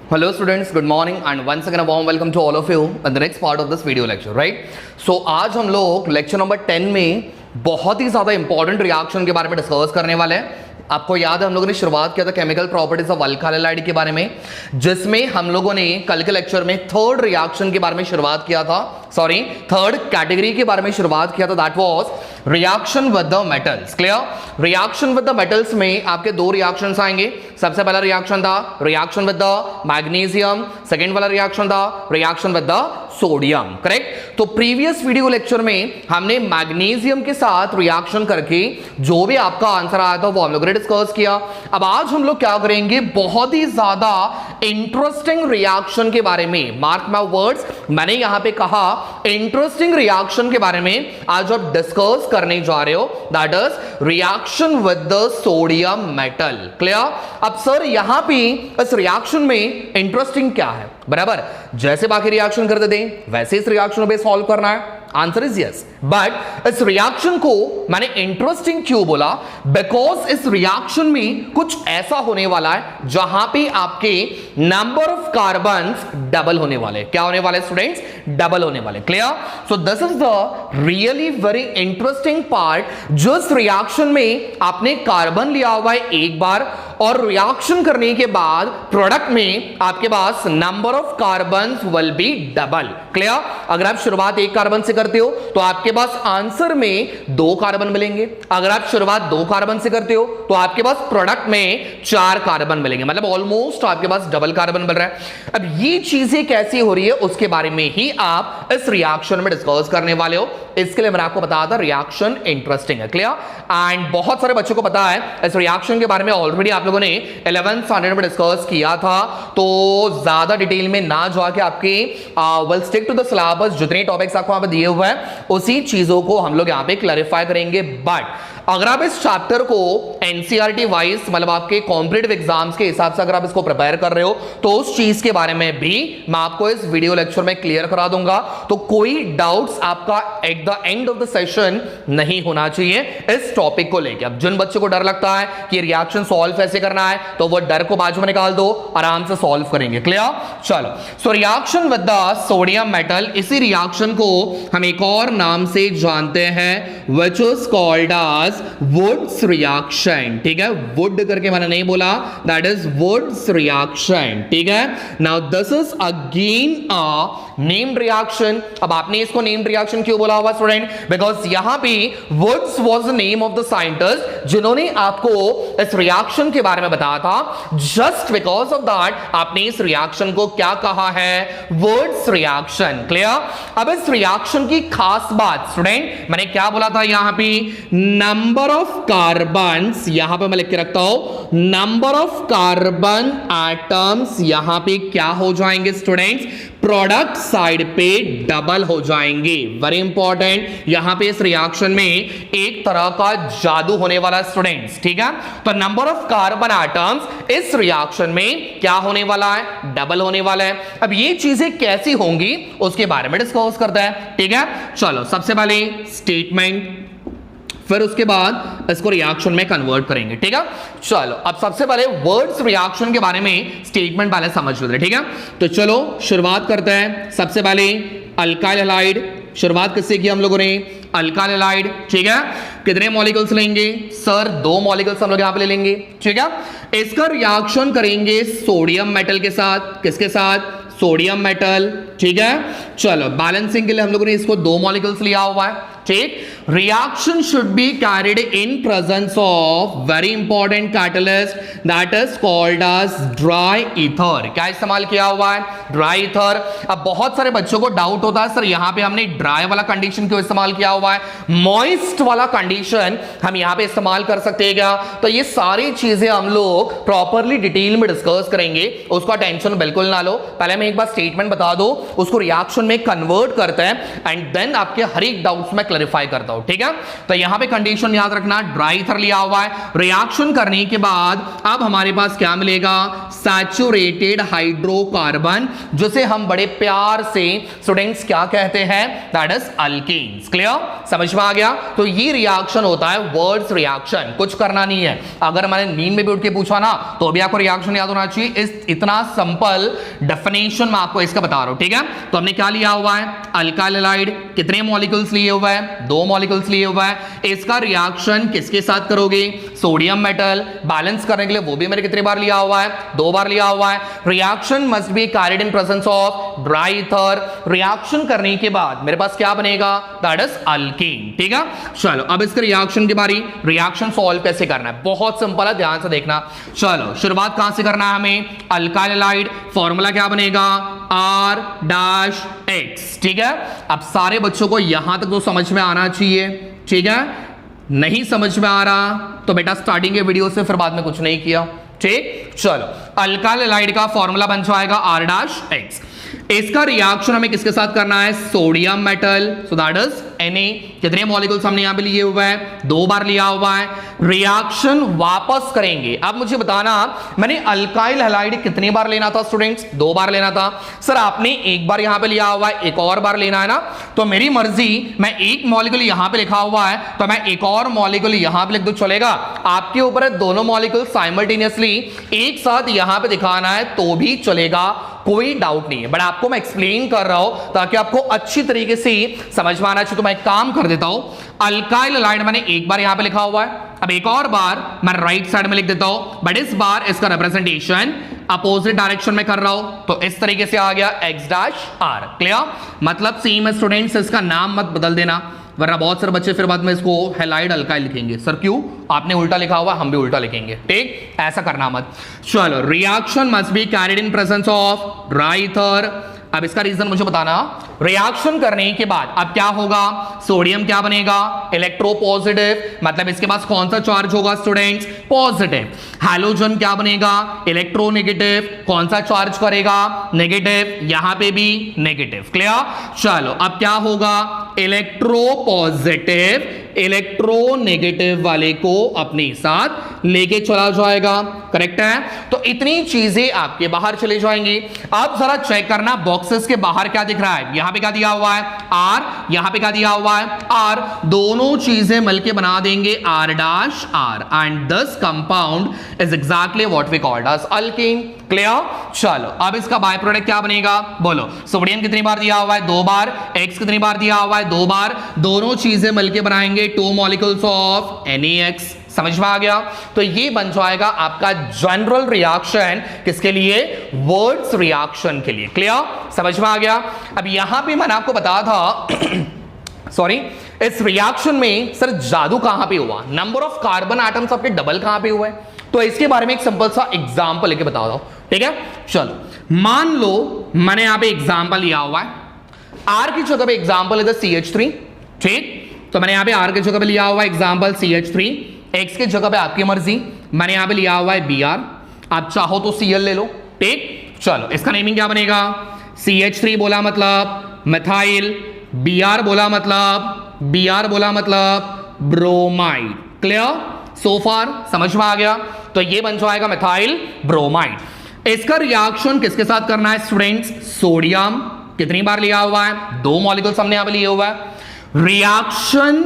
Hello students, good morning and once again a warm welcome to all of you in the next part of this video lecture, right? So आज हम लोग lecture number 10 में बहुत ही ज़्यादा important reaction के बारे में discuss करने वाले हैं। आपको याद है हम लोगों ने शुरुआत किया था chemical properties of alkyl halide के बारे में, जिसमें हम लोगों ने कल के लेक्चर में थर्ड रिएक्शन के बारे में शुरुआत किया था, थर्ड कैटेगरी के बारे में शुरुआत किया था, that was reaction with the metals. Clear? Reaction with the metals में आपके दो रिएक्शंस आएंगे। सबसे पहला रिएक्शन था reaction with the magnesium, second वाला रिएक्शन था reaction with the sodium. Correct? तो प्रीवियस वीडियो लेक्चर में हमने मैग्नीशियम के साथ रिएक्शन करके जो भी आपका आंसर आया था वो हम लोगों ने डिस्कस किया। अब आज हम लोग क्या करेंगे, बहुत ही ज्यादा इंटरेस्टिंग रिएक्शन के बारे में, मार्क माय वर्ड्स, मैंने यहां पे कहा इंटरेस्टिंग रिएक्शन के बारे में आज आप डिस्कस करने जा रहे हो, that is reaction with the sodium metal. Clear? अब सर यहां पे इस रिएक्शन में इंटरेस्टिंग क्या है? बराबर जैसे बाकी रिएक्शन करते थे वैसे इस रिएक्शन पे सॉल्व करना है। आंसर इज यस, बट इस रिएक्शन को मैंने इंटरेस्टिंग क्यों बोला? बिकॉज इस रिएक्शन में कुछ ऐसा होने वाला है जहां पे आपके नंबर ऑफ कार्बन्स डबल होने वाले। क्या होने वाले स्टूडेंट्स? डबल होने वाले। Clear? So this is the really very interesting part. जिस रिएक्शन में आपने कार्बन लिया हुआ है एक बार और रिएक्शन करने के बाद प्रोडक्ट में आपके पास number of carbons will be double. Clear? अगर आप शुरुआत एक कार्बन से करते हो तो आपके पास आंसर में 2 कार्बन मिलेंगे। अगर आप शुरुआत 2 कार्बन से करते हो तो आपके पास प्रोडक्ट में 4 कार्बन मिलेंगे, मतलब ऑलमोस्ट आपके पास डबल कार्बन मिल रहा है। अब ये चीजें कैसी हो रही है उसके बारे में ही आप इस रिएक्शन में डिस्कस करने वाले हो। इसके लिए मैंने आपको बताया था रिएक्शन इंटरेस्टिंग है। क्लियर? एंड बहुत सारे बच्चों को पता है इस रिएक्शन के बारे में, ऑलरेडी आप लोगों ने 11th स्टैंडर्ड में डिस्कस किया था, तो ज्यादा डिटेल में ना जाके आपके will stick to the syllabus. जितने टॉपिक्स आपको यहां पे दिए हुए हैं उसी चीजों को हम लोग यहां पे क्लैरिफाई करेंगे। बट अगर आप इस चैप्टर को एनसीईआरटी वाइज, मतलब आपके कॉम्पिटिटिव एग्जाम्स के हिसाब से अगर आप इसको प्रिपेयर कर रहे हो तो उस चीज के बारे में भी मैं आपको इस वीडियो लेक्चर में क्लियर करा दूंगा, तो कोई डाउट्स आपका at the end of the session नहीं होना चाहिए इस टॉपिक को लेकर। अब जिन बच्चों को डर लगता है कि रिएक्शन सॉल्व कैसे करना है तो वो डर को बाजू में निकाल दो, आराम से सॉल्व करेंगे। क्लियर? चलो, so reaction with the sodium metal, इसी रिएक्शन को हम एक और नाम से जानते हैं which is called as Wurtz reaction. ठीक है? वुड करके मैंने नहीं बोला, दैट इज वुड्स रिएक्शन। ठीक है? Now this is again a named reaction. अब आपने इसको नेम्ड रिएक्शन क्यों बोला होगा स्टूडेंट? बिकॉज यहां पे Wurtz was the name of the scientist जिन्होंने आपको इस रिएक्शन के बारे में बताया था। जस्ट बिकॉज ऑफ दैट आपने इस रिएक्शन को क्या कहा है? Wurtz reaction. क्लियर? अब इस रिएक्शन की खास बात स्टूडेंट, मैंने क्या बोला था यहां पे? नंबर ऑफ कार्बन्स, यहां पे मैं लिख के रखता हूं, नंबर ऑफ कार्बन एटम्स यहां पे क्या हो जाएंगे स्टूडेंट्स? प्रोडक्ट साइड पे डबल हो जाएंगे। वेरी इंपॉर्टेंट, यहां पे इस रिएक्शन में एक तरह का जादू होने वाला स्टूडेंट्स। ठीक है? तो नंबर ऑफ कार्बन एटम्स इस रिएक्शन में क्या होने वाला है? डबल होने वाला है। अब ये चीजें कैसी होंगी उसके बारे में डिस्कस करते हैं। ठीक है? चलो, सबसे पहले स्टेटमेंट, फिर उसके बाद इसको रिएक्शन में कन्वर्ट करेंगे। ठीक है? चलो, अब सबसे पहले वर्ड्स रिएक्शन के बारे में स्टेटमेंट पहले समझ लेते हैं। ठीक है? तो चलो शुरुआत करते हैं। सबसे पहले अल्काइल हैलाइड, शुरुआत किससे की हम लोगों ने? Alkyl halide. ठीक है? कितने मॉलिक्यूल्स लेंगे सर? 2 मॉलिक्यूल्स हम लोग यहां पे ले लेंगे। ठीक है? इसका रिएक्शन करेंगे सोडियम मेटल के साथ। किसके साथ? Sodium metal. ठीक है? चलो, बैलेंसिंग के लिए हम लोगों ने इसको 2 मॉलिक्यूल्स लिया हुआ है। ठीक? Reaction should be carried in presence of very important catalyst that is called as dry ether. क्या इस्तेमाल किया हुआ है? Dry ether. अब बहुत सारे बच्चों को डाउट होता है सर यहां पे हमने ड्राई वाला कंडीशन क्यों इस्तेमाल किया हुआ है, मॉइस्ट वाला कंडीशन हम यहां पे इस्तेमाल कर सकते हैं क्या? तो ये सारी चीजें हम लोग प्रॉपरली डिटेल में डिस्कस करेंगे, उसका टेंशन बिल्कुल ना लो। पहले मैं एक बार स्टेटमेंट बता दो, उसको रिएक्शन में कन्वर्ट करते हैं एंड देन आपके हर एक डाउट्स में क्लैरिफाई करता हूं। हूं, ठीक है। तो यहां पे कंडीशन याद रखना, ड्राई ईथर लिया हुआ है, रिएक्शन करने के बाद अब हमारे पास क्या मिलेगा, सैचुरेटेड हाइड्रोकार्बन, जिसे हम बड़े प्यार से स्टूडेंट्स क्या कहते हैं, दैट इज अल्केन्स। क्लियर, समझ में आ गया। तो ये रिएक्शन होता है वर्ड्स रिएक्शन, कुछ करना नहीं है। अगर मैंने नींद में भी उठ के पूछा ना तो भी आपको रिएक्शन याद होना चाहिए। इतना सिंपल डेफिनेशन मैं आपको इसका बता रहा हूं, ठीक है। तो हमने क्या लिया हुआ है, अल्काइल हैलाइड, कितने मॉलिक्यूल्स लिए हुआ है, 2 मॉलिक्यूल्स लिए हुआ है। इसका रिएक्शन किसके साथ करोगे, सोडियम मेटल, बैलेंस करने के लिए वो भी मैंने कितने बार लिया हुआ है, 2 बार लिया हुआ है। Reaction must be carried in presence of dry ether. Reaction करने के बाद मेरे पास क्या बनेगा, दैट इज अल्कीन, ठीक है। चलो अब इसके रिएक्शन की बारी, रिएक्शन सॉल्व कैसे करना है, बहुत सिंपल है, ध्यान से देखना। चलो शुरुआत कहां से करना है हमें, अल्काइल हैलाइड, फॉर्मूला क्या बनेगा, R-X, ठीक है। अब सारे बच्चों को यहां तक तो समझ में आना चाहिए, ठीक है। नहीं समझ में आ रहा तो बेटा स्टार्टिंग के वीडियो से फिर बाद में कुछ नहीं किया, ठीक। चलो अल्काइल हैलाइड का फॉर्मूला बन जाएगा R-X। इसका रिएक्शन हमें किसके साथ करना है, sodium metal, so that is Na। कितने मॉलिक्यूल्स हमने यहां पे लिए हुआ है, 2 बार लिया हुआ है। रिएक्शन वापस करेंगे। अब मुझे बताना, मैंने अल्काइल हैलाइड कितनी बार लेना था स्टूडेंट्स, 2 बार लेना था। सर आपने एक बार यहां पे लिया हुआ है, एक और बार लेना है ना, तो मेरी मर्जी, मैं एक मॉलिक्यूल यहां पे लिखा हुआ है तो मैं एक और मॉलिक्यूल यहां पे लिख दूं, चलेगा। आपके ऊपर है, दोनों मॉलिक्यूल साइमल्टेनियसली एक साथ यहां पे दिखाना है तो भी चलेगा, कोई डाउट नहीं है। बट आपको मैं एक्सप्लेन कर रहा हूं ताकि आपको अच्छी तरीके से समझ में आना चाहिए। तो मैं एक काम कर देता हूं, अल्काइल हैलाइड मैंने एक बार यहां पे लिखा हुआ है, अब एक और बार मैं राइट साइड में लिख देता हूं, बट इस बार इसका रिप्रेजेंटेशन अपोजिट डायरेक्शन में कर रहा हूं, तो इस तरीके से आ गया X-R। क्लियर, मतलब सेम है स्टूडेंट्स, इसका नाम मत बदल देना, वरना बहुत सारे बच्चे फिर बाद में इसको हैलाइड अल्काइल लिखेंगे। सर क्यों, आपने उल्टा लिखा हुआ, हम भी उल्टा लिखेंगे, ठीक, ऐसा करना मत। चलो reaction must be carried in presence of dry ether. अब इसका रीजन मुझे बताना, रिएक्शन करने के बाद अब क्या होगा, सोडियम क्या बनेगा, इलेक्ट्रोपॉजिटिव, मतलब इसके पास कौन सा चार्ज होगा स्टूडेंट्स, पॉजिटिव। हैलोजन क्या बनेगा, इलेक्ट्रोनेगेटिव, कौन सा चार्ज करेगा, नेगेटिव, यहां पे भी नेगेटिव। क्लियर, चलो अब क्या होगा, इलेक्ट्रोपॉजिटिव इलेक्ट्रोनेगेटिव वाले को अपने साथ लेके चला जाएगा, करेक्ट है। तो इतनी चीजें आपके बाहर चले जाएंगी। अब जरा चेक करना बॉक्सेस के बाहर क्या दिख रहा है, यहां पे क्या दिया हुआ है, R, यहां पे क्या दिया हुआ है, R, दोनों चीजें मिलके बना देंगे R-R, and this compound is exactly what we called as alkene. Clear, चलो अब इसका बाय प्रोडक्ट क्या बनेगा, बोलो। सोडियम कितनी बार दिया हुआ है, 2 बार, X कितनी बार दिया हुआ है, 2 बार, दोनों चीजें मिलके बनाएंगे 2 मॉलिक्यूल्स ऑफ NaX। समझ में आ गया। तो ये बन जाएगा आपका जनरल रिएक्शन, किसके लिए, वर्ड्स रिएक्शन के लिए। क्लियर, समझ में आ गया। अब यहां पे मैंने आपको बताया था सॉरी, इस रिएक्शन में सर जादू कहां पे हुआ, नंबर ऑफ कार्बन एटम्स आपके डबल कहां पे हुए, तो इसके बारे में एक सिंपल सा एग्जांपल लेके बता दो, ठीक है। चलो मान लो मैंने यहां पे एग्जांपल लिया हुआ है, R की जगह पे एग्जांपल है CH3, ठीक। तो मैंने यहां पे R की जगह पे लिया हुआ है एग्जांपल CH3, X की जगह पे आपकी मर्जी, मैंने यहां पे लिया हुआ है Br, आप चाहो तो Cl ले लो, ठीक। चलो इसका नेमिंग क्या बनेगा, CH3 बोला मतलब मिथाइल, Br बोला मतलब ब्रोमाइड। क्लियर, सो फार समझ में आ गया। तो ये बन जाएगा मिथाइल ब्रोमाइड। इसका रिएक्शन किसके साथ करना है स्टूडेंट्स, सोडियम कितनी बार लिया हुआ है, 2 मॉलिक्यूल्स हमने यहां पे लिए हुआ है। रिएक्शन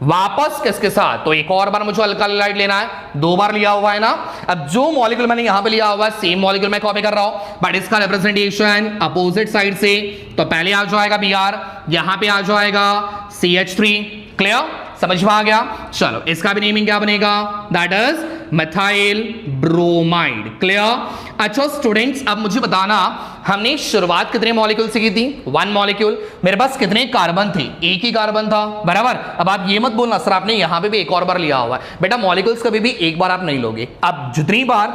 वापस किसके साथ, तो एक और बार मुझे अल्काइल हैलाइड लेना है, 2 बार लिया हुआ है ना। अब जो मॉलिक्यूल मैंने यहां पे लिया हुआ है सेम मॉलिक्यूल मैं कॉपी कर रहा हूं, बट इसका रिप्रेजेंटेशन अपोजिट साइड से, तो पहले आ जाएगा Br, यहां पे आ जाएगा CH3। क्लियर, समझ में आ गया। चलो इसका भी नेमिंग क्या बनेगा, that is methyl bromide. Clear. अच्छा स्टूडेंट्स, अब मुझे बताना, हमने शुरुआत कितने मॉलिक्यूल से की थी, 1 मॉलिक्यूल। मेरे पास कितने कार्बन थे, एक ही कार्बन था, बराबर। अब आप ये मत बोलना सर आपने यहां पे भी एक और बार लिया हुआ है, बेटा मॉलिक्यूल्स कभी भी एक बार आप नहीं लोगे। अब जितनी बार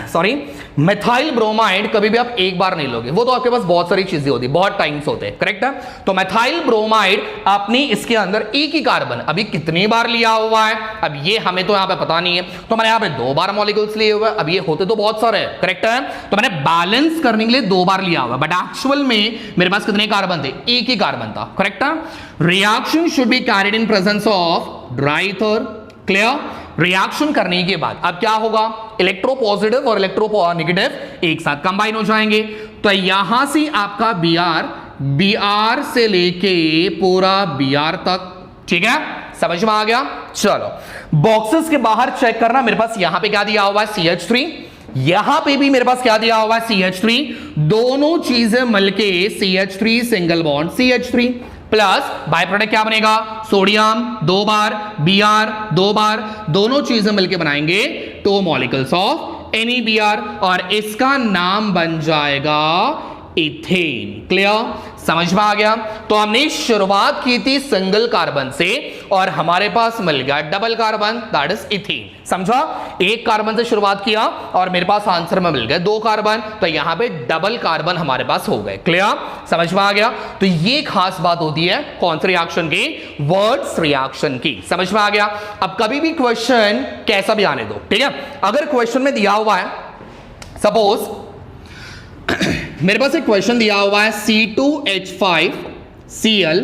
सॉरी, मेथाइल ब्रोमाइड कभी भी आप एक बार नहीं लोगे, वो तो आपके पास बहुत सारी चीजें होती है, बहुत टाइम्स होते हैं, करेक्ट है। तो मेथाइल ब्रोमाइड आपने इसके अंदर एक ही कार्बन अभी कितनी बार लिया हुआ है, अब ये हमें तो यहां पे पता नहीं है, तो मैंने यहां पे 2 बार मॉलिक्यूल्स लिए हुए हैं, अब ये होते तो बहुत सारे हैं, करेक्ट है। तो मैंने बैलेंस करने के लिए 2 बार लिया हुआ, बट एक्चुअल में मेरे पास कितने कार्बन थे, एक ही कार्बन था, करेक्ट है। Reaction should be carried in presence of dry ether, clear. Reaction करने के बाद अब क्या होगा, इलेक्ट्रो पॉजिटिव और इलेक्ट्रो नेगेटिव एक साथ कंबाइन हो जाएंगे, तो यहां से आपका Br से लेके पूरा Br तक, ठीक है, समझ में आ गया। चलो बॉक्सेस के बाहर चेक करना, मेरे पास यहां पे क्या दिया हुआ है CH3, यहां पे भी मेरे पास क्या दिया हुआ है CH3, दोनों चीजें मिलके CH3 single bond CH3 plus by product क्या बनेगा, सोडियम 2 बार, Br 2 बार, दोनों चीजें मिलके बनाएंगे 2 मॉलिक्यूल्स ऑफ NeBr और इसका नाम बन जाएगा इथेन, क्लियर, समझ में आ गया। तो हमने शुरुआत की थी सिंगल कार्बन से और हमारे पास मिल गया double carbon, that is ethane, समझा। एक कार्बन से शुरुआत किया और मेरे पास आंसर में मिल गए 2 कार्बन, तो यहां पे डबल कार्बन हमारे पास हो गए, क्लियर, समझ में आ गया। तो ये खास बात होती है कौन सी रिएक्शन की, वर्ड्स रिएक्शन की, समझ में आ गया। अब कभी भी क्वेश्चन कैसा भी आने दो, ठीक है, अगर क्वेश्चन में दिया हुआ है, सपोज मेरे पास एक क्वेश्चन दिया हुआ है C2H5Cl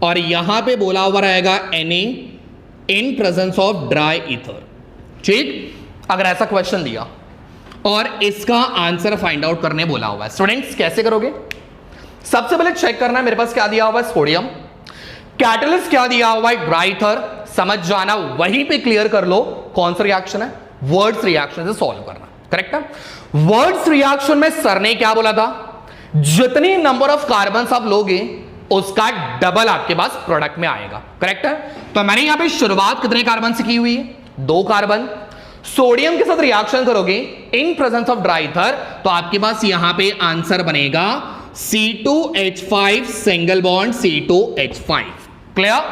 और यहां पे बोला हुआ रहेगा Na in presence of dry ether, ठीक, अगर ऐसा क्वेश्चन दिया और इसका आंसर फाइंड आउट करने बोला हुआ है, स्टूडेंट्स कैसे करोगे। सबसे पहले चेक करना है मेरे पास क्या दिया हुआ है, सोडियम, कैटलिस्ट क्या दिया हुआ है, ड्राई ईथर, समझ जाना, वहीं पे क्लियर कर लो कौन सा रिएक्शन है, वर्ड्स रिएक्शन से सॉल्व करना, करेक्ट है। वर्ड्स रिएक्शन में सर ने क्या बोला था, जितनी नंबर ऑफ कार्बन आप लोगे उसका डबल आपके पास प्रोडक्ट में आएगा, करेक्ट है। तो मैंने यहां पे शुरुआत कितने कार्बन से की हुई है, 2 कार्बन, सोडियम के साथ रिएक्शन करोगे इन प्रेजेंस ऑफ ड्राई ईथर, तो आपके पास यहां पे आंसर बनेगा C2H5 single bond C2H5, clear.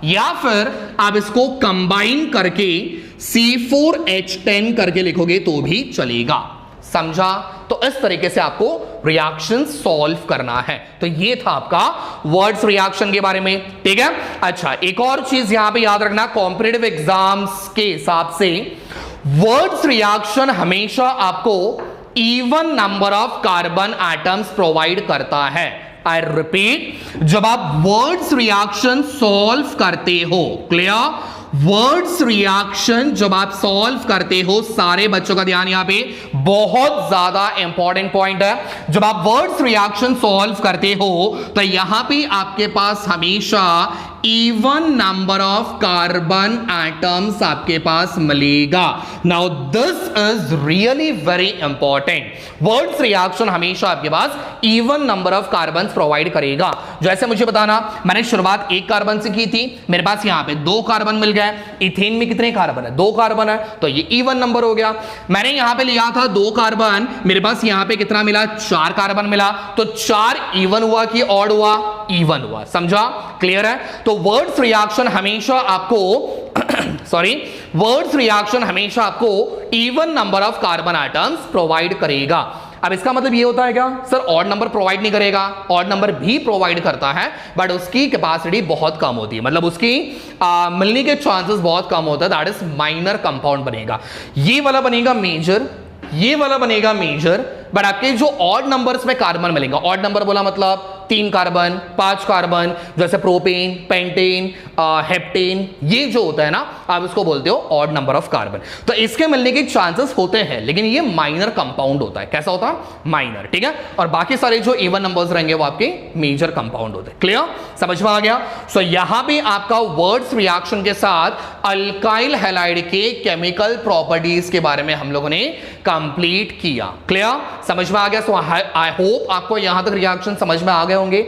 या फिर आप इसको कंबाइन करके C4H10 करके लिखोगे तो भी चलेगा, समझा। तो इस तरीके से आपको रिएक्शन सॉल्व करना है। तो ये था आपका वर्ड्स रिएक्शन के बारे में, ठीक है। अच्छा, एक और चीज यहां पे याद रखना, कॉम्पिटिटिव एग्जाम्स के हिसाब से वर्ड्स रिएक्शन हमेशा आपको even number of carbon atoms provide करता है। आई रिपीट, जब आप वर्ड्स रिएक्शन सॉल्व करते हो, क्लियर, वर्ड्स रिएक्शन जब आप सॉल्व करते हो, सारे बच्चों का ध्यान यहां पे, बहुत ज्यादा इंपॉर्टेंट पॉइंट है, जब आप वर्ड्स रिएक्शन सॉल्व करते हो तो यहां पे आपके पास हमेशा even number of carbon atoms आपके पास मिलेगा। Now this is really very important, Wurtz reaction हमेशा आपके पास even number of carbon provide करेगा। जैसे मुझे बताना, मैंने शुरुआत 1 कार्बन से की थी, मेरे पास यहां पे 2 कार्बन मिल गए, इथेन में कितने कार्बन है, 2 कार्बन है, तो ये इवन नंबर हो गया। मैंने यहां पे लिया था 2 कार्बन, मेरे पास यहां पे कितना मिला, 4 कार्बन मिला, तो 4 इवन हुआ कि ऑड हुआ, इवन हुआ, समझा, क्लियर है। तो वर्ड्स रिएक्शन हमेशा आपको सॉरी, वर्ड्स रिएक्शन हमेशा आपको even number of carbon atoms provide करेगा। अब इसका मतलब ये होता है क्या, सर ऑड नंबर प्रोवाइड नहीं करेगा, ऑड नंबर भी प्रोवाइड करता है, बट उसकी कैपेसिटी बहुत कम होती है, मतलब उसकी मिलने के चांसेस बहुत कम होता है, दैट इज माइनर कंपाउंड बनेगा। ये वाला बनेगा मेजर, ये वाला बनेगा मेजर, बट आपके जो ऑड नंबर्स में कार्बन मिलेगा, ऑड नंबर बोला मतलब 3 कार्बन, 5 कार्बन, जैसे प्रोपेन, पेंटेन, हेप्टेन, ये जो होता है ना, आप इसको बोलते हो ऑड नंबर ऑफ कार्बन। तो इसके मिलने के चांसेस होते हैं, लेकिन ये माइनर कंपाउंड होता है। कैसा होता है, माइनर, ठीक है। और बाकी सारे जो इवन नंबर्स रहेंगे वो आपके मेजर कंपाउंड होते हैं। क्लियर, समझ में आ गया। सो यहां पे आपका वर्ड्स रिएक्शन के साथ अल्काइल हैलाइड के केमिकल प्रॉपर्टीज के बारे में हम लोगों ने कंप्लीट किया। क्लियर, समझ में आ गया। सो आई होप आपको यहां तक रिएक्शन समझ में आ गए होंगे।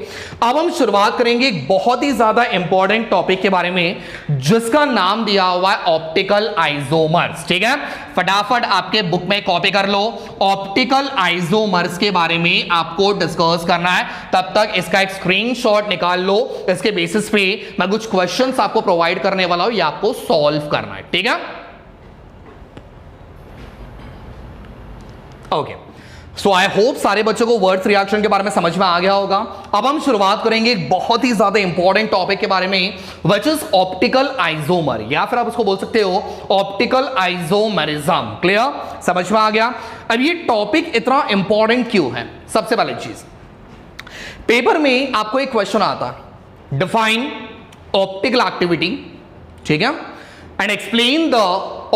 अब हम शुरुआत करेंगे एक बहुत ही ज्यादा इंपॉर्टेंट टॉपिक के बारे में, जिसका नाम दिया हुआ है ऑप्टिकल आइसोमर्स। ठीक है, फटाफट आपके बुक में कॉपी कर लो। ऑप्टिकल आइसोमर्स के बारे में आपको डिस्कस करना है, तब तक इसका एक स्क्रीनशॉट निकाल लो। इसके बेसिस पे मैं कुछ क्वेश्चंस आपको प्रोवाइड करने वाला हूं, ये आपको सॉल्व करना है। ठीक है, ओके, सो आई होप सारे बच्चों को वर्ड्स रिएक्शन के बारे में समझ में आ गया होगा। अब हम शुरुआत करेंगे एक बहुत ही ज्यादा इंपॉर्टेंट टॉपिक के बारे में, विच इज ऑप्टिकल आइसोमर, या फिर आप उसको बोल सकते हो ऑप्टिकल आइसोमेरिज्म। क्लियर, समझ में आ गया। अब ये टॉपिक इतना इंपॉर्टेंट क्यों है? सबसे पहली चीज, पेपर में आपको एक क्वेश्चन आता है, डिफाइन ऑप्टिकल एक्टिविटी, ठीक है, and explain the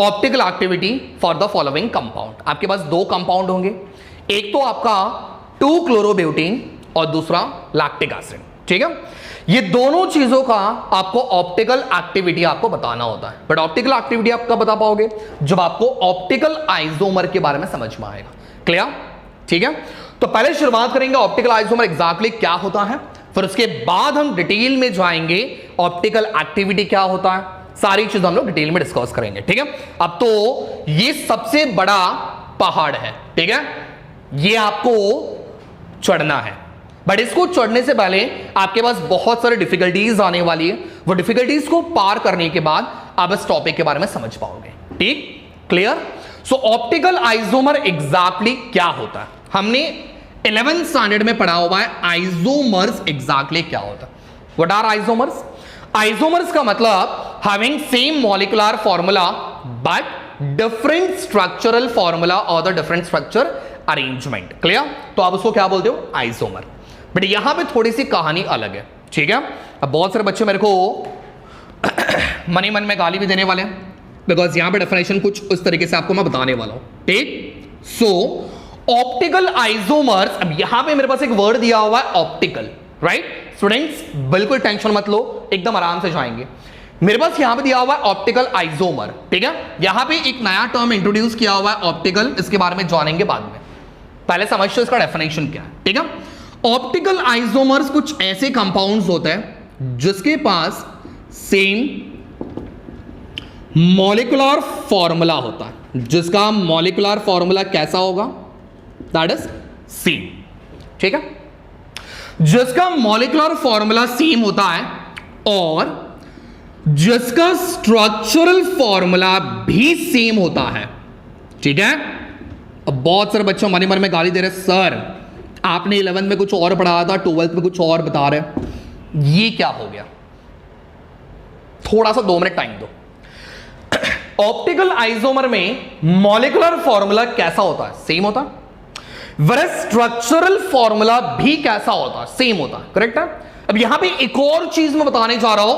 optical activity for the following compound. आपके पास दो कंपाउंड होंगे, एक तो आपका 2-क्लोरोब्यूटेन और दूसरा लैक्टिक एसिड, ठीक है। ये दोनों चीजों का आपको ऑप्टिकल एक्टिविटी आपको बताना होता है, बट ऑप्टिकल एक्टिविटी आप कब बता पाओगे? जब आपको ऑप्टिकल आइसोमर के बारे में समझ में आएगा। क्लियर, ठीक है। तो पहले शुरुआत करेंगे ऑप्टिकल आइसोमर एग्जैक्टली क्या होता है, फिर उसके बाद हम डिटेल में जाएंगे ऑप्टिकल एक्टिविटी क्या होता है, सारी चीजें हम लोग डिटेल में डिस्कस करेंगे, ठीक है। अब तो ये सबसे बड़ा पहाड़ है, ठीक है, ये आपको चढ़ना है, बट इसको चढ़ने से पहले आपके पास बहुत सारी डिफिकल्टीज आने वाली है। वो डिफिकल्टीज को पार करने के बाद आप इस टॉपिक के बारे में समझ पाओगे, ठीक, क्लियर। सो ऑप्टिकल आइसोमर एग्जैक्टली क्या होता है? हमने 11th स्टैंडर्ड में पढ़ा हुआ है आइसोमर्स एग्जैक्टली क्या होता है। What are isomers? आइसोमर्स का मतलब having same molecular formula but different structural formula और the different structure arrangement. Clear, तो आप उसको क्या बोलते हो? आइसोमर। बट यहां पे थोड़ी सी कहानी अलग है, ठीक है। अब बहुत सारे बच्चे मेरे को मन ही मन में गाली भी देने वाले हैं, बिकॉज यहां पे डेफिनेशन कुछ उस तरीके से आपको मैं बताने वाला हूं, ठीक। सो ऑप्टिकल आइसोमर्स, अब यहां पे मेरे पास एक वर्ड दिया हुआ है ऑप्टिकल, राइट। स्टूडेंट्स बिल्कुल टेंशन मत लो, एकदम आराम से जाएंगे। मेरे पास यहां पे दिया हुआ है ऑप्टिकल आइसोमर, ठीक है। यहां पे एक नया टर्म इंट्रोड्यूस किया हुआ है ऑप्टिकल, इसके बारे में जानेंगे बाद में, पहले समझते इसका डेफिनेशन क्या है, ठीक है। ऑप्टिकल आइसोमर्स कुछ ऐसे कंपाउंड्स होते हैं जिसके पास सेम मॉलिक्यूलर फॉर्मूला होता है, जिसका मॉलिक्यूलर फॉर्मूला कैसा होगा? दैट इज सेम, ठीक है, जिसका मॉलिक्यूलर फॉर्मूला सेम होता है और जिसका स्ट्रक्चरल फॉर्मूला भी सेम होता है, ठीक है। अब बहुत सारे बच्चों मन ही मन में गाली दे रहे, सर आपने 11th में कुछ और पढ़ाया था, 12th में कुछ और बता रहे, ये क्या हो गया? थोड़ा सा 2 मिनट टाइम दो। ऑप्टिकल आइसोमर में मॉलिक्यूलर फॉर्मूला कैसा होता है? सेम होता है। वरस स्ट्रक्चरल फॉर्मूला भी कैसा होता है? सेम होता है, करेक्ट है। अब यहां पे एक और चीज मैं बताने जा रहा हूं,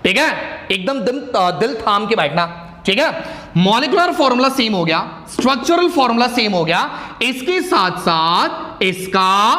ठीक है, एकदम दिल थाम के बैठना, ठीक है। मॉलिक्यूलर फॉर्मूला सेम हो गया, स्ट्रक्चरल फॉर्मूला सेम हो गया, इसके साथ साथ इसका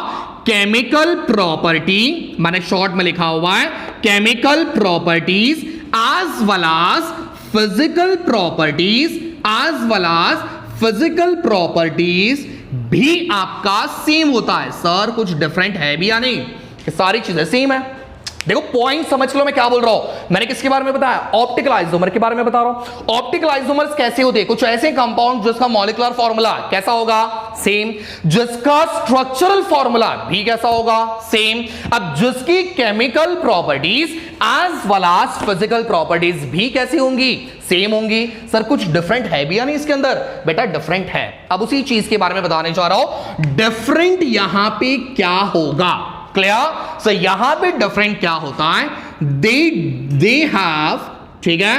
केमिकल प्रॉपर्टी, मैंने शॉर्ट में लिखा हुआ है chemical properties as well as physical properties, as well as physical properties भी आपका सेम होता है। सर कुछ डिफरेंट है भी या नहीं? ये सारी चीजें सेम है। देखो पॉइंट समझ लो मैं क्या बोल रहा हूं। मैंने किसके बारे में बताया? ऑप्टिकल आइसोमर के बारे में बता रहा हूं। ऑप्टिकल आइसोमर्स कैसे होते हैं? कुछ ऐसे कंपाउंड जिसका मॉलिक्यूलर फॉर्मूला कैसा होगा? सेम। जिसका स्ट्रक्चरल फॉर्मूला भी कैसा होगा? सेम। अब जिसकी chemical properties as well as physical properties भी कैसी होंगी? सेम होंगी। सर कुछ डिफरेंट है भी या नहीं इसके अंदर? बेटा डिफरेंट है। अब उसी चीज के बारे में बताने जा रहा हूं। डिफरेंट यहां पे क्या होगा? क्लियर? सो यहां पे डिफरेंट क्या होता है? दे हैव, ठीक है,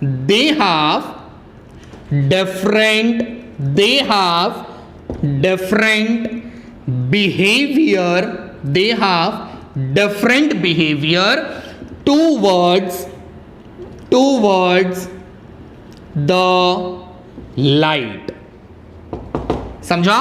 they have different behaviour, they have different behaviour towards the light. समझा?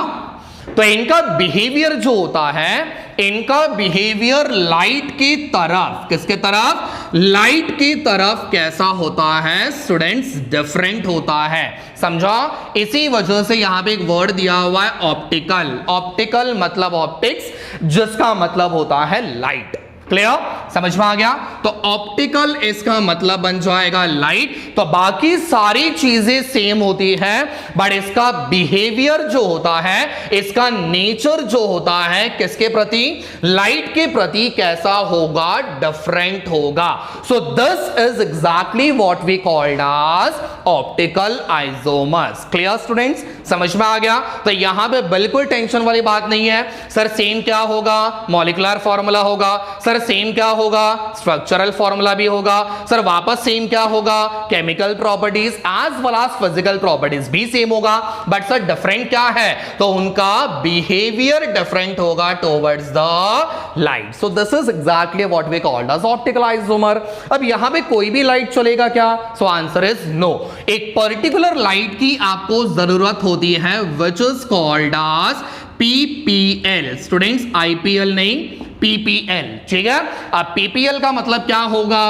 तो इनका बिहेवियर जो होता है, इनका बिहेवियर लाइट की तरफ, किसके तरफ? लाइट की तरफ कैसा होता है स्टूडेंट्स? डिफरेंट होता है। समझा? इसी वजह से यहां पे एक वर्ड दिया हुआ है ऑप्टिकल। ऑप्टिकल मतलब ऑप्टिक्स, जिसका मतलब होता है लाइट। क्लियर, समझ में आ गया। तो ऑप्टिकल इसका मतलब बन जाएगा लाइट। तो बाकी सारी चीजें सेम होती है, बट इसका बिहेवियर जो होता है, इसका नेचर जो होता है किसके प्रति, लाइट के प्रति कैसा होगा, डिफरेंट होगा। So this is exactly what we called as optical isomers. Clear students, समझ में आ गया। तो यहां पे बिल्कुल टेंशन वाली बात नहीं है। सर सेम क्या होगा, मॉलिक्यूलर फॉर्मूला होगा। सर सेम क्या होगा, स्ट्रक्चरल फॉर्मूला भी होगा। सर वापस सेम क्या होगा, chemical properties as well as physical properties भी सेम होगा। बट सर डिफरेंट क्या है, तो उनका बिहेवियर डिफरेंट होगा towards the light. So this is exactly what we called as optical isomer. अब यहां पे कोई भी लाइट चलेगा क्या, सो आंसर इज नो। एक पर्टिकुलर लाइट की आपको जरूरत होती है which is called as PPL. Students IPL नहीं, पीपीएल, ठीक है। अब पीपीएल का मतलब क्या होगा,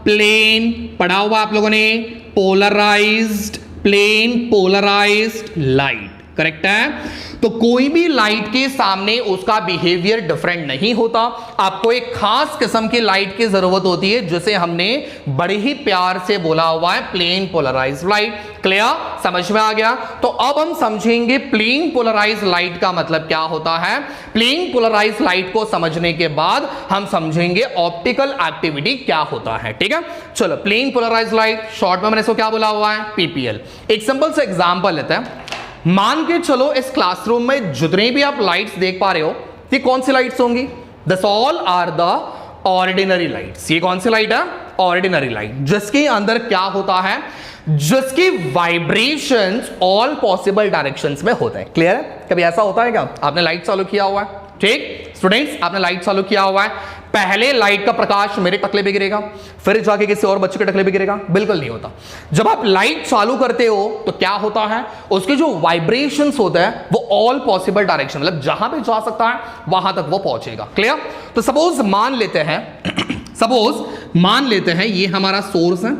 प्लेन, पढ़ा हुआ आप लोगों ने, polarised, plane polarised light, correct है। तो कोई भी लाइट के सामने उसका बिहेवियर डिफरेंट नहीं होता। आपको एक खास किस्म की लाइट की जरूरत होती है जिसे हमने बड़े ही प्यार से बोला हुआ है प्लेन पोलराइज्ड लाइट। क्लियर, समझ में आ गया। तो अब हम समझेंगे प्लेन पोलराइज्ड लाइट का मतलब क्या होता है। प्लेन पोलराइज्ड लाइट को समझने के बाद हम समझेंगे ऑप्टिकल एक्टिविटी क्या होता है, ठीक है। चलो, प्लेन पोलराइज्ड लाइट, शॉर्ट में मैंने इसको क्या बोला हुआ है, पीपीएल। एक सिंपल से एग्जांपल लेते हैं। मान के चलो इस क्लासरूम में जितने भी आप लाइट्स देख पा रहे हो, ये कौन सी लाइट्स होंगी, this all are the ordinary lights. ये कौन सी लाइट है, ऑर्डिनरी लाइट, जिसके अंदर क्या होता है, जिसकी वाइब्रेशंस ऑल पॉसिबल डायरेक्शंस में होते हैं। क्लियर है। कभी ऐसा होता है क्या, आपने लाइट चालू किया हुआ है, ठीक स्टूडेंट्स, आपने लाइट चालू किया हुआ है, पहले लाइट का प्रकाश मेरे टकले पे गिरेगा, फिर जाके किसी और बच्चे के टकले पे गिरेगा, बिल्कुल नहीं होता। जब आप लाइट चालू करते हो तो क्या होता है, उसके जो वाइब्रेशंस होते हैं वो ऑल पॉसिबल डायरेक्शन, मतलब जहां पे जा सकता है वहां तक वो पहुंचेगा। क्लियर। तो सपोज मान लेते हैं सपोज मान लेते हैं ये हमारा सोर्स है,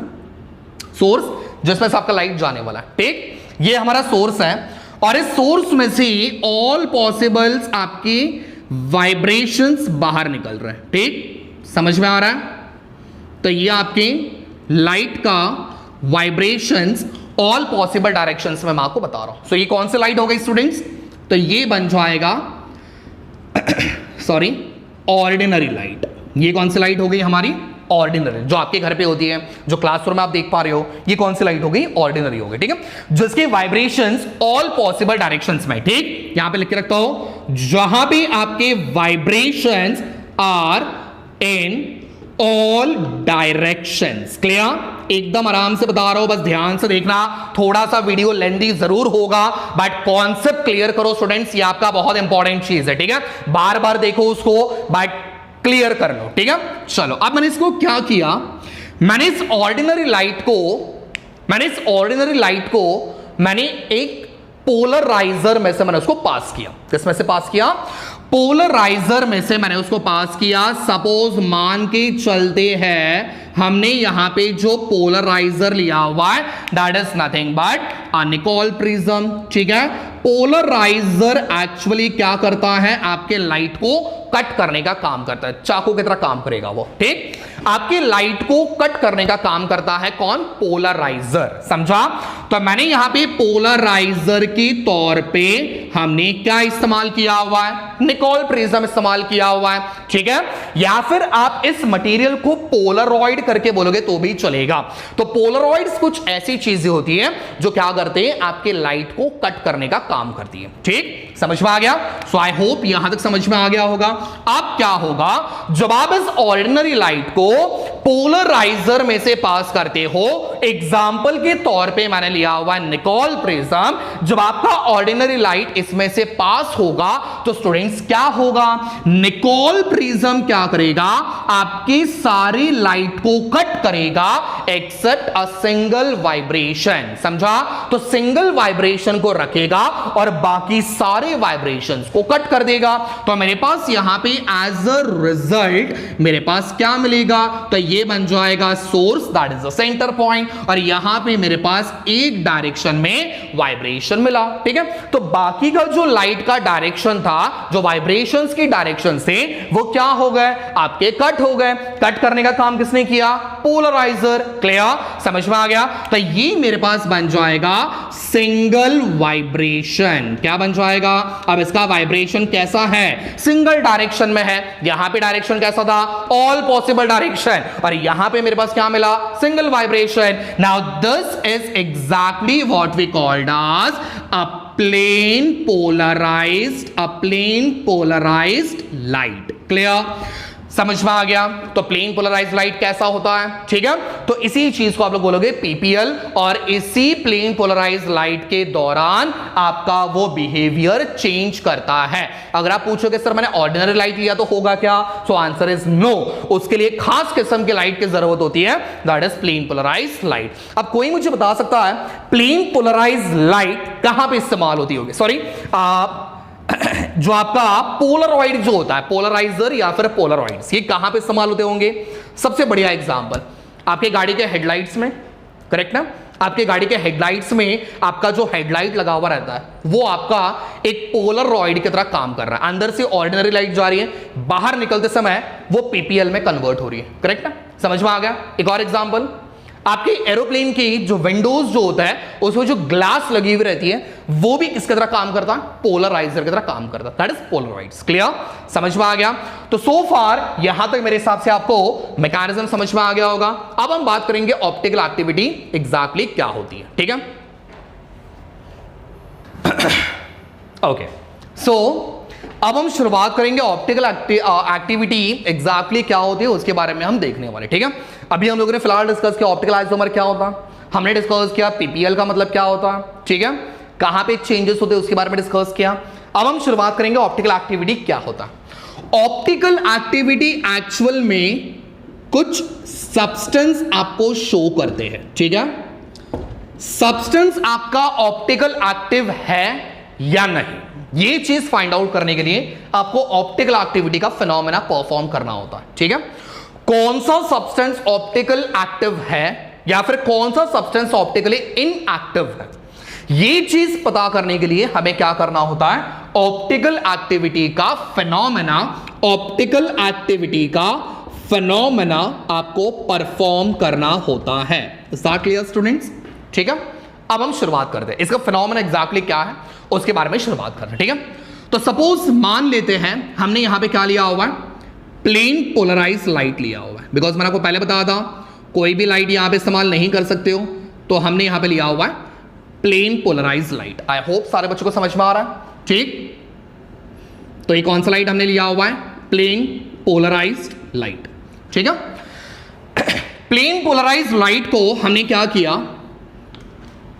सोर्स जिसमें से आपका लाइट जाने वाला है, ठीक। ये हमारा सोर्स है और इस सोर्स में से ऑल पॉसिबल्स आपकी वाइब्रेशंस बाहर निकल रहे हैं, ठीक, समझ में आ रहा है। तो ये आपके लाइट का वाइब्रेशंस ऑल पॉसिबल डायरेक्शंस में मैं आपको बता रहा हूं। सो ये कौन सी लाइट हो गई स्टूडेंट्स, तो ये बन जाएगा सॉरी ऑर्डिनरी लाइट। ये कौन सी लाइट हो गई हमारी, ऑर्डिनरी, जो आपके घर पे होती है, जो क्लासरूम में आप देख पा रहे हो, ये कौन सी लाइट हो गई, ऑर्डिनरी हो गई, ठीक है। जिसके वाइब्रेशंस ऑल पॉसिबल डायरेक्शंस में, ठीक, यहां पे लिख के रखता हूं, जहां भी आपके vibrations are in all directions. Clear, एकदम आराम से बता रहा हूं, बस ध्यान से देखना। थोड़ा सा वीडियो लेंथी जरूर होगा बट कॉन्सेप्ट क्लियर करो स्टूडेंट्स, ये आपका बहुत इंपॉर्टेंट चीज है, ठीक है। बार बार देखो उसको बट क्लियर कर लो, ठीक है। चलो, अब मैंने इसको क्या किया, मैंने इस ऑर्डिनरी लाइट को मैंने एक पोलराइजर में से मैंने उसको पास किया। किसमें से पास किया, पोलराइजर में से मैंने उसको पास किया। सपोज मान के चलते हैं हमने यहां पे जो पोलराइजर लिया हुआ है that is nothing but a Nicol prism, ठीक है। पोलराइजर एक्चुअली क्या करता है, आपके लाइट को कट करने का काम करता है, चाकू की तरह काम करेगा वो, ठीक। आपके लाइट को कट करने का काम करता है कौन, पोलराइजर, समझा। तो मैंने यहां पे पोलराइजर के तौर पे हमने क्या इस्तेमाल किया हुआ है, निकोल प्रिज्म इस्तेमाल किया हुआ है, ठीक है। या फिर आप इस मटेरियल को पोलरॉइड करके बोलोगे तो भी चलेगा। तो पोलरॉइड्स कुछ ऐसी चीजें होती है जो क्या करते हैं, आपके लाइट को कट करने का काम करती है, ठीक, समझ में आ गया। सो आई होप यहां तक समझ में आ गया होगा। अब क्या होगा, जब आप इस ऑर्डिनरी लाइट को पोलराइजर में से पास करते हो, एग्जाम्पल के तौर पे मैंने लिया हुआ है निकोल प्रिज्म, जब आपका ऑर्डिनरी लाइट इसमें से पास होगा तो स्टूडेंट्स क्या होगा, निकोल प्रिज्म क्या करेगा, आपकी सारी लाइट को कट करेगा एक्सेप्ट अ सिंगल वाइब्रेशन, समझा। तो सिंगल वाइब्रेशन को रखेगा और बाकी सारे वाइब्रेशंस को कट कर देगा। तो मेरे पास यहां पे एज अ रिजल्ट मेरे पास क्या मिलेगा, तो ये बन जाएगा source that is the centre point. और यहां पे मेरे पास एक डायरेक्शन में वाइब्रेशन मिला, ठीक है। तो बाकी का जो लाइट का डायरेक्शन था, जो वाइब्रेशंस की डायरेक्शन से, वो क्या हो गए, आपके कट हो गए। कट करने का काम किसने किया, पोलराइजर। क्लियर, समझ में आ गया। तो ये मेरे पास बन जाएगा सिंगल वाइब्रेशन। क्या बन जाएगा, अब इसका वाइब्रेशन कैसा है, सिंगल डायरेक्शन में है। यहां पे डायरेक्शन कैसा था, ऑल पॉसिबल डायरेक्शन, और यहां पे मेरे पास क्या मिला, single vibration. Now this is exactly what we called as a plane polarised light. Clear, समझ में आ गया। तो प्लेन पोलराइज्ड लाइट कैसा होता है, ठीक है। तो इसी चीज को आप लोग बोलोगे पीपीएल, और इसी प्लेन पोलराइज्ड लाइट के दौरान आपका वो बिहेवियर चेंज करता है। अगर आप पूछोगे सर मैंने ऑर्डिनरी लाइट लिया तो होगा क्या, सो आंसर इज नो। उसके लिए खास किस्म की लाइट की जरूरत होती है, that is plane polarised light. अब कोई मुझे बता सकता है प्लेन पोलराइज्ड लाइट कहां पे इस्तेमाल होती होगी, सॉरी जो आपका पोलरॉइड जो होता है, पोलराइजर या फिर पोलरॉइड्स, ये कहां पे इस्तेमाल होते होंगे। सबसे बढ़िया एग्जांपल आपके गाड़ी के हेडलाइट्स में, करेक्ट ना। आपके गाड़ी के हेडलाइट्स में आपका जो हेडलाइट लगा हुआ रहता है वो आपका एक पोलरॉइड की तरह काम कर रहा है। अंदर से ऑर्डिनरी लाइट जा रही है, बाहर निकलते समय वो पीपीएल में कन्वर्ट हो रही है, करेक्ट ना, समझ में आ गया। एक और एग्जांपल, आपके एरोप्लेन की जो विंडोज जो होता है उसमें जो ग्लास लगी हुई रहती है वो भी किसकी तरह काम करता है, पोलराइजर की तरह काम करता है, दैट इज पोलराइड्स। क्लियर, समझ में आ गया। तो सो फार यहां तक मेरे हिसाब से आपको मैकेनिज्म समझ में आ गया होगा। अब हम बात करेंगे ऑप्टिकल एक्टिविटी एग्जैक्टली क्या होती है, ठीक है। ओके, सो अब हम शुरुआत करेंगे ऑप्टिकल एक्टिविटी एग्जैक्टली क्या होती है उसके बारे में हम देखने वाले, ठीक है। अभी हम लोगों ने फिलहाल डिस्कस किया ऑप्टिकल आइसोमर क्या होता है, हमने डिस्कस किया पीपीएल का मतलब क्या होता है, ठीक है, कहां पे चेंजेस होते हैं उसके बारे में डिस्कस किया। अब हम शुरुआत करेंगे ऑप्टिकल एक्टिविटी क्या होता है। ऑप्टिकल एक्टिविटी एक्चुअल में कुछ सब्सटेंस आपको शो करते हैं, ठीक है। सब्सटेंस आपका ऑप्टिकल एक्टिव है या नहीं, ये चीज फाइंड आउट करने के लिए आपको ऑप्टिकल एक्टिविटी का फिनोमेना परफॉर्म करना होता है, ठीक है। कौन सा सब्सटेंस ऑप्टिकल एक्टिव है या फिर कौन सा सब्सटेंस ऑप्टिकली इनएक्टिव है, ये चीज पता करने के लिए हमें क्या करना होता है, ऑप्टिकल एक्टिविटी का फिनोमेना, ऑप्टिकल एक्टिविटी का फिनोमेना आपको परफॉर्म करना होता है। इज दैट क्लियर स्टूडेंट्स, ठीक है। अब हम शुरुआत करते हैं, इसका फिनोमेना एग्जैक्टली क्या है उसके बारे में शुरुआत करते हैं, ठीक है। तो सपोज मान लेते हैं हमने यहां पे क्या लिया हुआ है, प्लेन पोलराइज्ड लाइट लिया हुआ है। बिकॉज मैंने आपको पहले बताया था कोई भी लाइट यहां पे इस्तेमाल नहीं कर सकते हो, तो हमने यहां पे लिया हुआ है plane polarised light. I hope सारे बच्चों को समझ में आ रहा है, ठीक। तो ये कौन सा लाइट हमने लिया हुआ है, प्लेन पोलराइज्ड लाइट, ठीक है। प्लेन पोलराइज्ड लाइट को हमने क्या किया,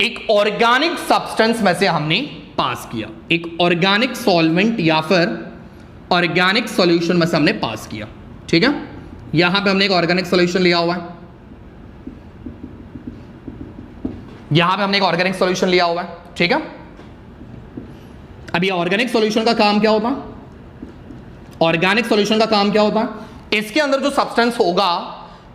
एक ऑर्गेनिक सब्सटेंस में से हमने पास किया, एक ऑर्गेनिक सॉल्वेंट या फिर ऑर्गेनिक सॉल्यूशन में से हमने पास किया, ठीक है। यहां पे हमने एक ऑर्गेनिक सॉल्यूशन लिया हुआ है, यहां पे हमने एक ऑर्गेनिक सॉल्यूशन लिया हुआ है, ठीक है। अब ये ऑर्गेनिक सॉल्यूशन का काम क्या होता है, ऑर्गेनिक सॉल्यूशन का काम क्या होता है, इसके अंदर जो सब्सटेंस होगा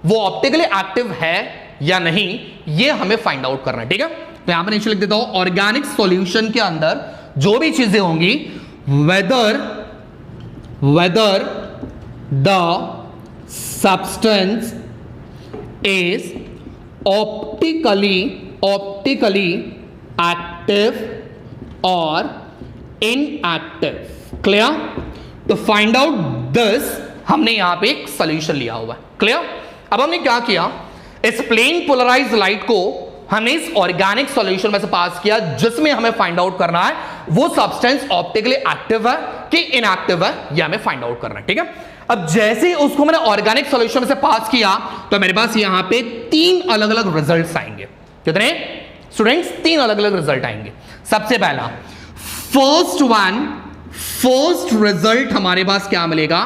वो ऑप्टिकली एक्टिव है या नहीं, ये हमें फाइंड आउट करना है, ठीक है। तो यहां पर नीचे लिख देता हूं, ऑर्गेनिक सॉल्यूशन के अंदर जो भी चीजें होंगी, whether the substance is optically active और इनएक्टिव। क्लियर, तो फाइंड आउट दिस हमने यहां पे एक सॉल्यूशन लिया हुआ है, क्लियर। अब हमने क्या किया, इस प्लेन पोलराइज्ड लाइट को हमने इस ऑर्गेनिक सॉल्यूशन में से पास किया, जिसमें हमें फाइंड आउट करना है वो सब्सटेंस ऑप्टिकली एक्टिव है कि इनएक्टिव है, यह हमें फाइंड आउट करना है, ठीक है। अब जैसे ही उसको मैंने ऑर्गेनिक सॉल्यूशन में से पास किया तो मेरे पास यहां पे 3 अलग अलग रिजल्ट्स आएंगे। कितने स्टूडेंट्स, 3 अलग अलग रिजल्ट आएंगे। सबसे पहला फर्स्ट रिजल्ट हमारे पास क्या मिलेगा,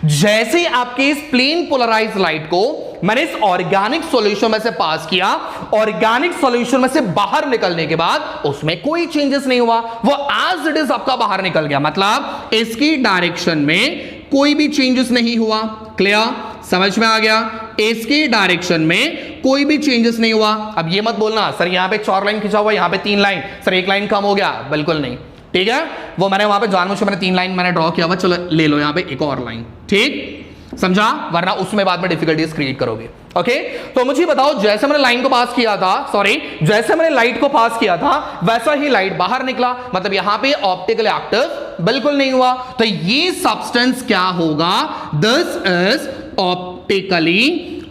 जैसे आपके इस प्लेन पोलराइज्ड लाइट को मैंने इस ऑर्गेनिक सॉल्यूशन में से पास किया, ऑर्गेनिक सॉल्यूशन में से बाहर निकलने के बाद उसमें कोई चेंजेस नहीं हुआ, वो एज इट इज आपका बाहर निकल गया, मतलब इसकी डायरेक्शन में कोई भी चेंजेस नहीं हुआ। क्लियर, समझ में आ गया। इसके डायरेक्शन में कोई भी चेंजेस नहीं हुआ। अब ये मत बोलना सर यहां पे 4 लाइन खिंचा हुआ, यहां पे 3 लाइन, सर 1 लाइन कम हो गया, बिल्कुल नहीं, ठीक है। वो मैंने वहां पे जानबूझ के मैंने 3 लाइन मैंने ड्रॉ किया हुआ, चलो ले लो यहां पे एक और लाइन, ठीक, समझा, वरना उसमें बाद में डिफिकल्टीज क्रिएट करोगे। ओके, तो मुझे बताओ जैसे मैंने लाइन को पास किया था, सॉरी जैसे मैंने लाइट को पास किया था वैसा ही लाइट बाहर निकला, मतलब यहां पे ऑप्टिकल एक्टिव बिल्कुल नहीं हुआ। तो ये सब्सटेंस क्या होगा, this is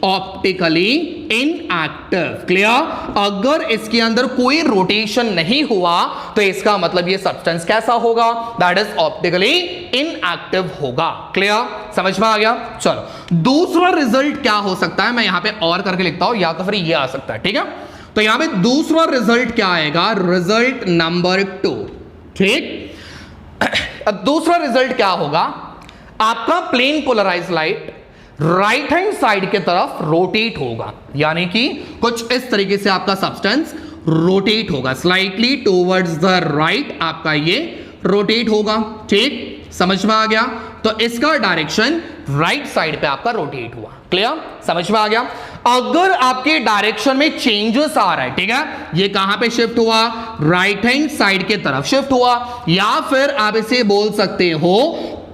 optically inactive, clear. अगर इसके अंदर कोई रोटेशन नहीं हुआ तो इसका मतलब ये सब्सटेंस कैसा होगा, दैट इज ऑप्टिकली इनएक्टिव होगा, क्लियर, समझ में आ गया। चलो दूसरा रिजल्ट क्या हो सकता है, मैं यहां पे और करके लिखता हूं, या तो फिर ये आ सकता है, ठीक है। तो यहां पे दूसरा रिजल्ट क्या आएगा, रिजल्ट नंबर 2, ठीक। अब दूसरा रिजल्ट क्या होगा, आपका plane polarise light right hand side के तरफ रोटेट होगा, यानी कि कुछ इस तरीके से आपका सब्सटेंस रोटेट होगा, स्लाइटली टुवर्ड्स द राइट आपका ये रोटेट होगा, ठीक, समझ में आ गया। तो इसका डायरेक्शन राइट साइड पे आपका रोटेट हुआ, क्लियर, समझ में आ गया। अगर आपके डायरेक्शन में चेंजेस आ रहा है, ठीक है, ये कहां पे शिफ्ट हुआ, राइट हैंड साइड के तरफ शिफ्ट हुआ, या फिर आप इसे बोल सकते हो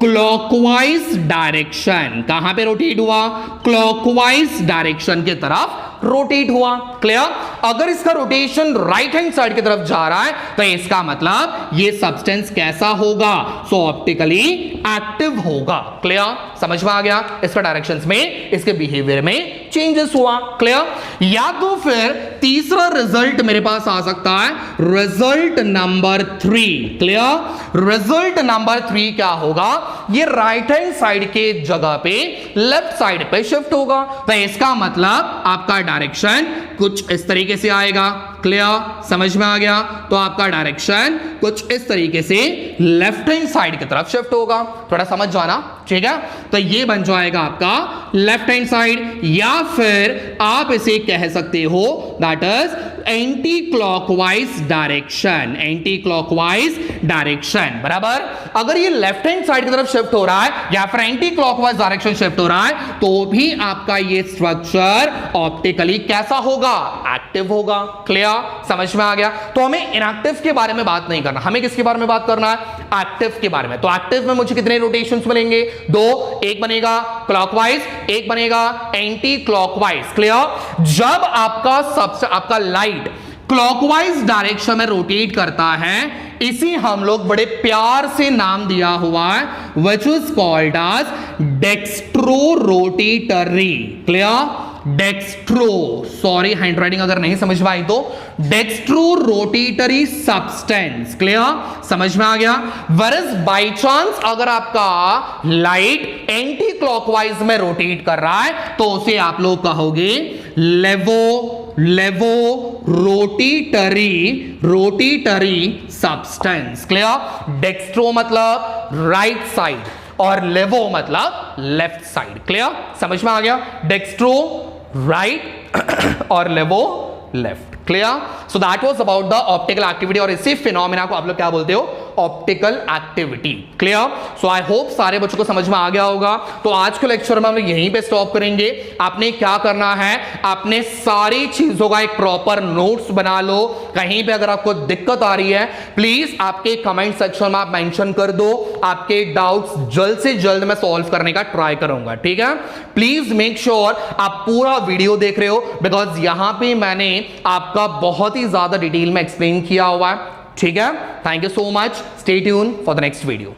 क्लॉकवाइज डायरेक्शन, कहां पे रोटेट हुआ, क्लॉकवाइज डायरेक्शन के तरफ रोटेट हुआ, क्लियर। अगर इसका रोटेशन राइट हैंड साइड की तरफ जा रहा है तो इसका मतलब ये सब्सटेंस कैसा होगा, सो ऑप्टिकली एक्टिव होगा, क्लियर, समझ में आ गया। इसका डायरेक्शंस में इसके बिहेवियर में चेंजेस हुआ, क्लियर। या तो फिर तीसरा रिजल्ट मेरे पास आ सकता है, result number 3, clear. Result number 3 क्या होगा, ये राइट हैंड साइड के जगह पे लेफ्ट साइड पे शिफ्ट होगा, तो इसका मतलब आपका डायरेक्शन कुछ इस तरीके से आएगा, क्लियर, समझ में आ गया। तो आपका डायरेक्शन कुछ इस तरीके से लेफ्ट हैंड साइड की तरफ शिफ्ट होगा, थोड़ा समझ जाना, ठीक है। तो ये बन जाएगा आपका लेफ्ट हैंड साइड, या फिर आप इसे कह सकते हो that is anti clockwise direction, anti clockwise direction, बराबर। अगर ये लेफ्ट हैंड साइड की तरफ शिफ्ट हो रहा है या फिर एंटी क्लॉकवाइज डायरेक्शन शिफ्ट हो रहा है, तो भी आपका ये स्ट्रक्चर ऑप्टिकली कैसा होगा, एक्टिव होगा, क्लियर, समझ में आ गया। तो हमें इनएक्टिव के बारे में बात नहीं करना, हमें किसके बारे में बात करना है, एक्टिव के बारे में। तो एक्टिव में मुझे कितने रोटेशंस मिलेंगे, 2, एक बनेगा क्लॉकवाइज, एक बनेगा एंटी क्लॉकवाइज, क्लियर। जब आपका लाइट क्लॉकवाइज डायरेक्शन में रोटेट करता है, इसी हम लोग बड़े प्यार से नाम दिया हुआ है, which is called as dextrorotatory, clear, dextro, sorry handwriting अगर नहीं समझ में आई तो, डेक्स्ट्रो रोटेटरी सब्सटेंस, क्लियर, समझ में आ गया। वरस बाय चांस अगर आपका लाइट एंटी क्लॉकवाइज में रोटेट कर रहा है तो उसे आप लोग कहोगे लेवो रोटेटरी सब्सटेंस, क्लियर। डेक्स्ट्रो मतलब राइट साइड और लेवो मतलब लेफ्ट साइड, क्लियर, समझ में आ गया। डेक्स्ट्रो राइट और लेवो left, clear. So that was about the optical activity, और इसी फिनोमेना को आप लोग क्या बोलते हो, ऑप्टिकल एक्टिविटी, क्लियर। सो आई होप सारे बच्चों को समझ में आ गया होगा। तो आज के लेक्चर में हम लोग यहीं पे स्टॉप करेंगे। आपने क्या करना है, आपने सारी चीजों का एक प्रॉपर नोट्स बना लो। कहीं पे अगर आपको दिक्कत आ रही है प्लीज आपके कमेंट सेक्शन में आप मेंशन कर दो, आपके डाउट्स जल्द से जल्द मैं सॉल्व करने का ट्राई करूंगा, ठीक है। प्लीज मेक श्योर आप पूरा वीडियो देख रहे हो, बिकॉज यहां पे मैंने आपका बहुत ही ज्यादा डिटेल में एक्सप्लेन किया हुआ है, ठीक है। Thank you so much, stay tune for the next video.